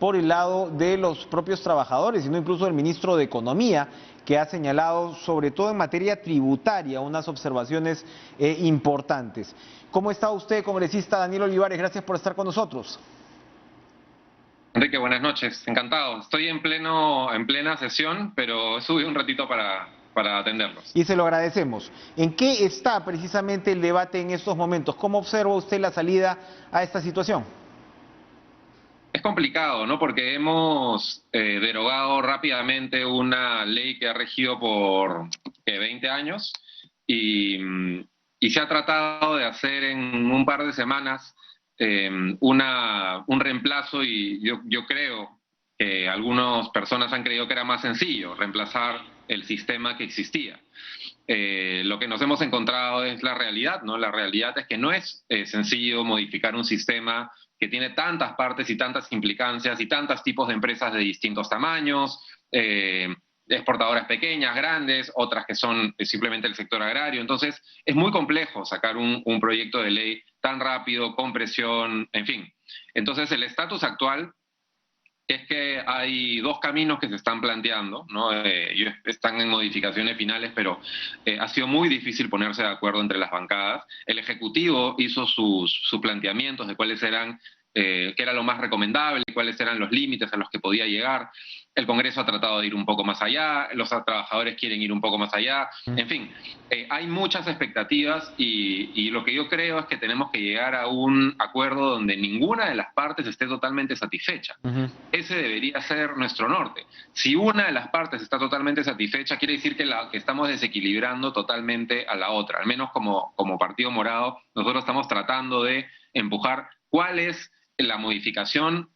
por el lado de los propios trabajadores, sino incluso del ministro de Economía, que ha señalado, sobre todo en materia tributaria, unas observaciones importantes. ¿Cómo está usted, congresista Daniel Olivares? Gracias por estar con nosotros. Enrique, buenas noches. Encantado. Estoy en plena sesión, pero subí un ratito para atenderlos. Y se lo agradecemos. ¿En qué está precisamente el debate en estos momentos? ¿Cómo observa usted la salida a esta situación? Es complicado, ¿no? Porque hemos derogado rápidamente una ley que ha regido por 20 años y se ha tratado de hacer en un par de semanas un reemplazo, y yo creo que algunas personas han creído que era más sencillo reemplazar el sistema que existía. Lo que nos hemos encontrado es la realidad, ¿no? La realidad es que no es sencillo modificar un sistema que tiene tantas partes y tantas implicancias y tantos tipos de empresas de distintos tamaños, exportadoras pequeñas, grandes, otras que son simplemente el sector agrario. Entonces, es muy complejo sacar un proyecto de ley tan rápido, con presión, en fin. Entonces, el estatus actual es que hay dos caminos que se están planteando, ¿no? Están en modificaciones finales, pero ha sido muy difícil ponerse de acuerdo entre las bancadas. El Ejecutivo hizo sus planteamientos de cuáles eran, qué era lo más recomendable, cuáles eran los límites a los que podía llegar. El Congreso ha tratado de ir un poco más allá, los trabajadores quieren ir un poco más allá. En fin, hay muchas expectativas y lo que yo creo es que tenemos que llegar a un acuerdo donde ninguna de las partes esté totalmente satisfecha. Ese debería ser nuestro norte. Si una de las partes está totalmente satisfecha, quiere decir que estamos desequilibrando totalmente a la otra. Al menos como Partido Morado, nosotros estamos tratando de empujar cuál es la modificación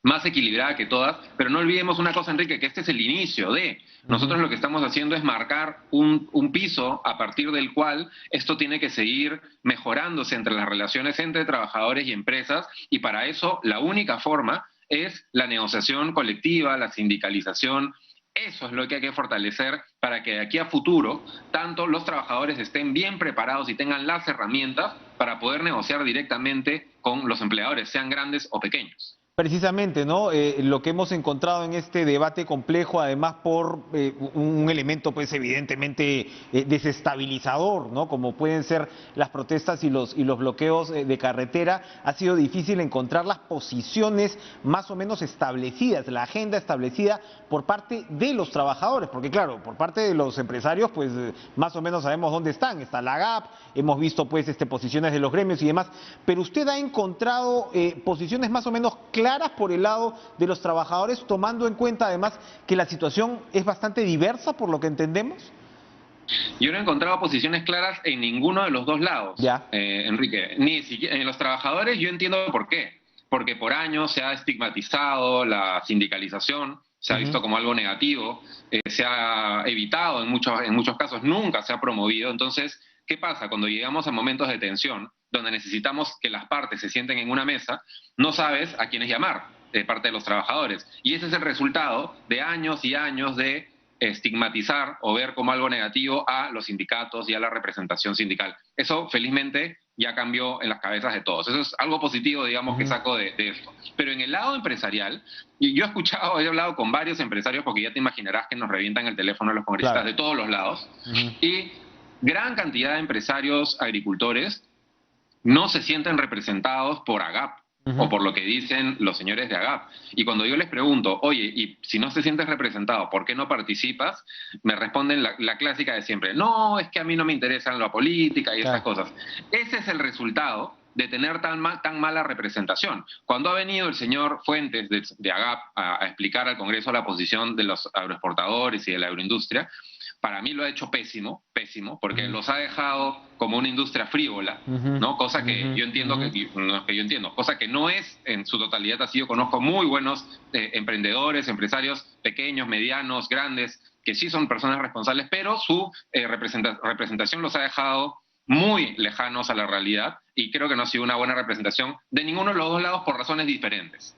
más equilibrada que todas, pero no olvidemos una cosa, Enrique, que este es el inicio de... Nosotros lo que estamos haciendo es marcar un piso a partir del cual esto tiene que seguir mejorándose entre las relaciones entre trabajadores y empresas, y para eso la única forma es la negociación colectiva, la sindicalización. Eso es lo que hay que fortalecer para que de aquí a futuro tanto los trabajadores estén bien preparados y tengan las herramientas para poder negociar directamente con los empleadores, sean grandes o pequeños. Precisamente, ¿no? Lo que hemos encontrado en este debate complejo, además por un elemento, pues evidentemente desestabilizador, ¿no? Como pueden ser las protestas y los bloqueos de carretera, ha sido difícil encontrar las posiciones más o menos establecidas, la agenda establecida por parte de los trabajadores, porque claro, por parte de los empresarios, pues más o menos sabemos dónde están. Está la GAP, hemos visto pues posiciones de los gremios y demás, pero usted ha encontrado posiciones más o menos claras por el lado de los trabajadores, tomando en cuenta además que la situación es bastante diversa por lo que entendemos. Yo no he encontrado posiciones claras en ninguno de los dos lados, Ya. Enrique. Ni siquiera en los trabajadores. Yo entiendo por qué. Porque por años se ha estigmatizado la sindicalización, se ha visto como algo negativo, se ha evitado en muchos casos, nunca se ha promovido. Entonces, ¿qué pasa? Cuando llegamos a momentos de tensión, donde necesitamos que las partes se sienten en una mesa, no sabes a quiénes llamar de parte de los trabajadores. Y ese es el resultado de años y años de estigmatizar o ver como algo negativo a los sindicatos y a la representación sindical. Eso, felizmente, ya cambió en las cabezas de todos. Eso es algo positivo, digamos, que saco de esto. Pero en el lado empresarial, yo he hablado con varios empresarios, porque ya te imaginarás que nos revientan el teléfono a los congresistas de todos los lados, y gran cantidad de empresarios agricultores no se sienten representados por AGAP o por lo que dicen los señores de AGAP. Y cuando yo les pregunto, oye, y si no te sientes representado, ¿por qué no participas? Me responden la clásica de siempre, no, es que a mí no me interesa la política y esas cosas. Ese es el resultado de tener tan mala representación. Cuando ha venido el señor Fuentes de AGAP a explicar al Congreso la posición de los agroexportadores y de la agroindustria, para mí lo ha hecho pésimo, porque los ha dejado como una industria frívola, ¿no? Cosa que yo entiendo, cosa que no es en su totalidad así. Yo conozco muy buenos emprendedores, empresarios pequeños, medianos, grandes, que sí son personas responsables, pero su representación los ha dejado muy lejanos a la realidad, y creo que no ha sido una buena representación de ninguno de los dos lados por razones diferentes.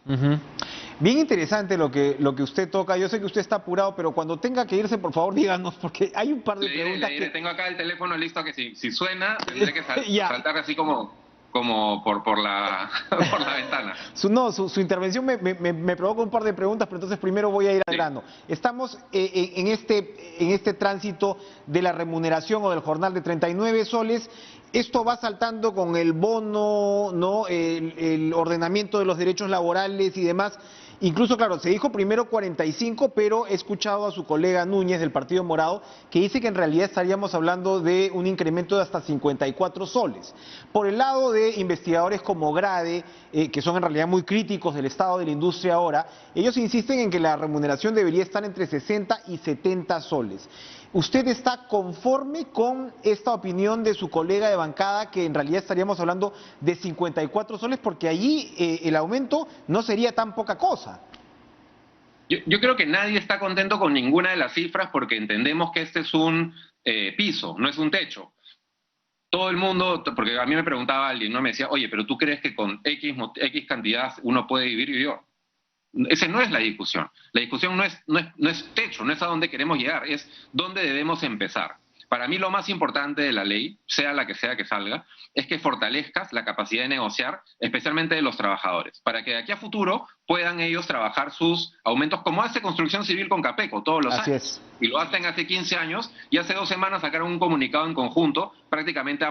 Bien interesante lo que usted toca. Yo sé que usted está apurado, pero cuando tenga que irse, por favor, díganos, porque hay un par de preguntas Tengo acá el teléfono listo, que si suena, tendré que saltar así como como por la, por la ventana. Su intervención me provoca un par de preguntas, pero entonces primero voy a ir al Sí. grano. Estamos en este tránsito de la remuneración o del jornal de 39 soles. Esto va saltando con el bono, ¿no? El ordenamiento de los derechos laborales y demás. Incluso, claro, se dijo primero 45, pero he escuchado a su colega Núñez del Partido Morado que dice que en realidad estaríamos hablando de un incremento de hasta 54 soles. Por el lado de investigadores como Grade, que son en realidad muy críticos del estado de la industria ahora, ellos insisten en que la remuneración debería estar entre 60 y 70 soles. ¿Usted está conforme con esta opinión de su colega de bancada que en realidad estaríamos hablando de 54 soles? Porque allí el aumento no sería tan poca cosa. Yo creo que nadie está contento con ninguna de las cifras porque entendemos que este es un piso, no es un techo. Todo el mundo, porque a mí me preguntaba alguien, ¿no? Me decía, oye, pero ¿tú crees que con X cantidad uno puede vivir? Y yo, esa no es la discusión. La discusión no es techo, no es a dónde queremos llegar, es dónde debemos empezar. Para mí lo más importante de la ley, sea la que sea que salga, es que fortalezcas la capacidad de negociar, especialmente de los trabajadores, para que de aquí a futuro puedan ellos trabajar sus aumentos, como hace Construcción Civil con Capeco todos los Así años. es. Y lo hacen hace 15 años, y hace 2 semanas sacaron un comunicado en conjunto, prácticamente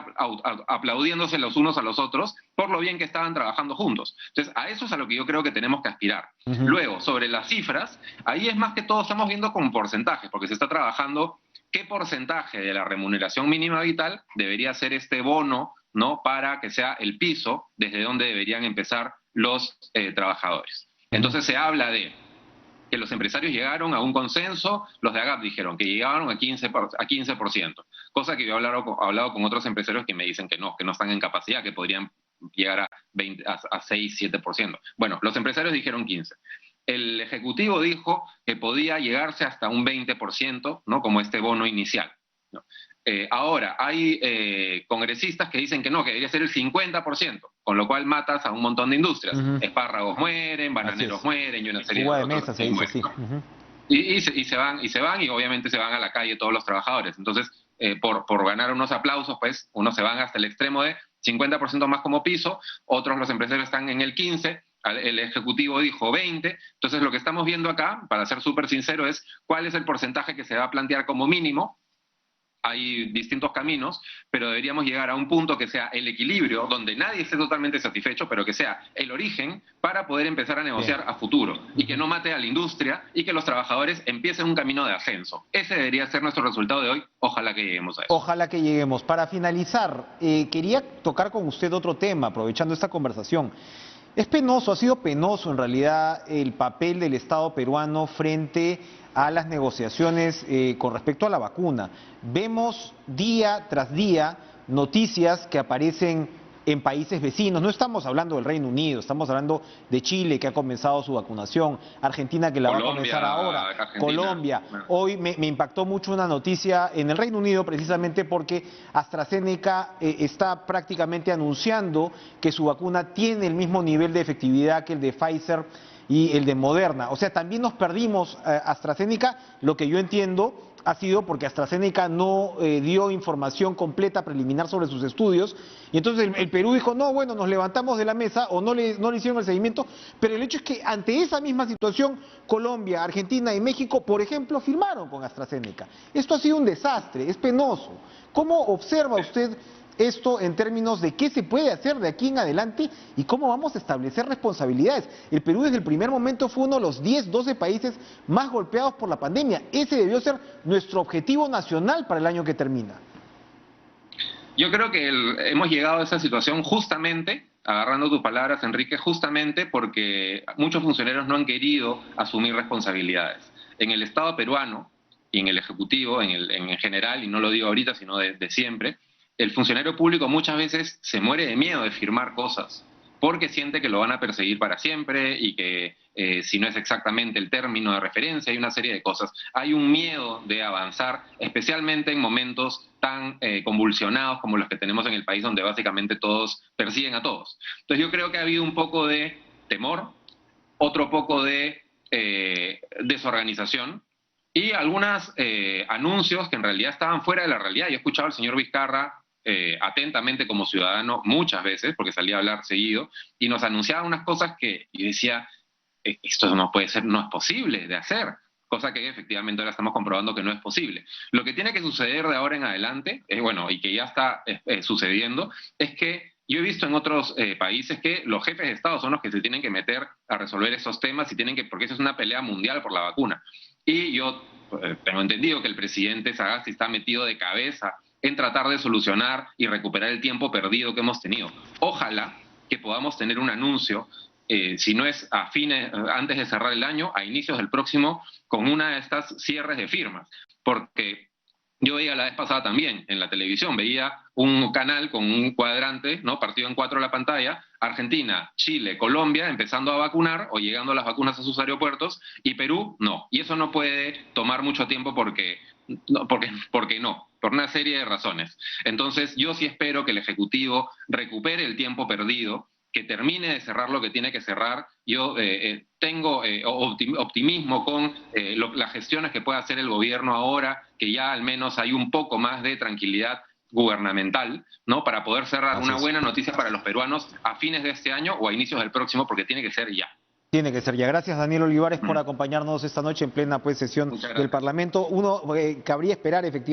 aplaudiéndose los unos a los otros por lo bien que estaban trabajando juntos. Entonces, a eso es a lo que yo creo que tenemos que aspirar. Luego, sobre las cifras, ahí es más que todo estamos viendo con porcentajes, porque se está trabajando qué porcentaje de la remuneración mínima vital debería ser este bono, ¿no? Para que sea el piso desde donde deberían empezar los trabajadores. Entonces se habla de que los empresarios llegaron a un consenso, los de AGAP dijeron que llegaron a 15%, cosa que yo he hablado con otros empresarios que me dicen que no están en capacidad, que podrían llegar a 6, 7%. Bueno, los empresarios dijeron 15%. El Ejecutivo dijo que podía llegarse hasta un 20%, ¿no? Como este bono inicial, ¿no? Ahora, hay congresistas que dicen que no, que debería ser el 50%, con lo cual matas a un montón de industrias. Espárragos mueren, bananeros mueren y una serie de Cuba de otros mesa se dice así. y se van y obviamente se van a la calle todos los trabajadores. Entonces, por ganar unos aplausos, pues unos se van hasta el extremo de 50% más como piso, otros los empresarios están en el 15%, el Ejecutivo dijo 20%, entonces lo que estamos viendo acá, para ser súper sincero, es cuál es el porcentaje que se va a plantear como mínimo. Hay distintos caminos, pero deberíamos llegar a un punto que sea el equilibrio, donde nadie esté totalmente satisfecho, pero que sea el origen para poder empezar a negociar a futuro y que no mate a la industria y que los trabajadores empiecen un camino de ascenso. Ese debería ser nuestro resultado de hoy. Ojalá que lleguemos a eso. Ojalá que lleguemos. Para finalizar, quería tocar con usted otro tema, aprovechando esta conversación. Es penoso, ha sido penoso en realidad el papel del Estado peruano frente a las negociaciones con respecto a la vacuna. Vemos día tras día noticias que aparecen en países vecinos. No estamos hablando del Reino Unido, estamos hablando de Chile, que ha comenzado su vacunación, Argentina, que la va a comenzar ahora, Argentina. Colombia. Hoy me impactó mucho una noticia en el Reino Unido, precisamente porque AstraZeneca está prácticamente anunciando que su vacuna tiene el mismo nivel de efectividad que el de Pfizer y el de Moderna. O sea, también nos perdimos AstraZeneca, lo que yo entiendo ha sido porque AstraZeneca no dio información completa, preliminar sobre sus estudios, y entonces el Perú dijo, no, bueno, nos levantamos de la mesa o no le hicieron el seguimiento, pero el hecho es que ante esa misma situación, Colombia, Argentina y México, por ejemplo, firmaron con AstraZeneca. Esto ha sido un desastre, es penoso. ¿Cómo observa usted esto en términos de qué se puede hacer de aquí en adelante y cómo vamos a establecer responsabilidades? El Perú desde el primer momento fue uno de los 10, 12 países más golpeados por la pandemia. Ese debió ser nuestro objetivo nacional para el año que termina. Yo creo que hemos llegado a esa situación justamente, agarrando tus palabras, Enrique, justamente porque muchos funcionarios no han querido asumir responsabilidades. En el Estado peruano y en el Ejecutivo, en general, y no lo digo ahorita, sino de siempre, el funcionario público muchas veces se muere de miedo de firmar cosas porque siente que lo van a perseguir para siempre y que si no es exactamente el término de referencia, hay una serie de cosas. Hay un miedo de avanzar, especialmente en momentos tan convulsionados como los que tenemos en el país, donde básicamente todos persiguen a todos. Entonces yo creo que ha habido un poco de temor, otro poco de desorganización y algunos anuncios que en realidad estaban fuera de la realidad. Yo he escuchado al señor Vizcarra atentamente como ciudadano muchas veces, porque salía a hablar seguido, y nos anunciaba unas cosas que yo decía, esto no puede ser, no es posible de hacer, cosa que efectivamente ahora estamos comprobando que no es posible. Lo que tiene que suceder de ahora en adelante, bueno, y que ya está sucediendo, es que yo he visto en otros países que los jefes de Estado son los que se tienen que meter a resolver esos temas y tienen que, porque eso es una pelea mundial por la vacuna. Y yo tengo entendido que el presidente Sagasti está metido de cabeza en tratar de solucionar y recuperar el tiempo perdido que hemos tenido. Ojalá que podamos tener un anuncio, si no es a antes de cerrar el año, a inicios del próximo, con una de estas cierres de firmas. Porque yo veía la vez pasada también en la televisión, veía un canal con un cuadrante, ¿no?, partido en 4 la pantalla, Argentina, Chile, Colombia empezando a vacunar o llegando las vacunas a sus aeropuertos, y Perú no. Y eso no puede tomar mucho tiempo porque no, por una serie de razones. Entonces yo sí espero que el Ejecutivo recupere el tiempo perdido, que termine de cerrar lo que tiene que cerrar. Yo tengo optimismo con las gestiones que puede hacer el gobierno ahora, que ya al menos hay un poco más de tranquilidad gubernamental, ¿no?, para poder cerrar una buena noticia para los peruanos a fines de este año o a inicios del próximo, porque tiene que ser ya. Tiene que ser ya. Gracias, Daniel Olivares, por acompañarnos esta noche en plena, pues, sesión del Parlamento. Uno cabría esperar efectivamente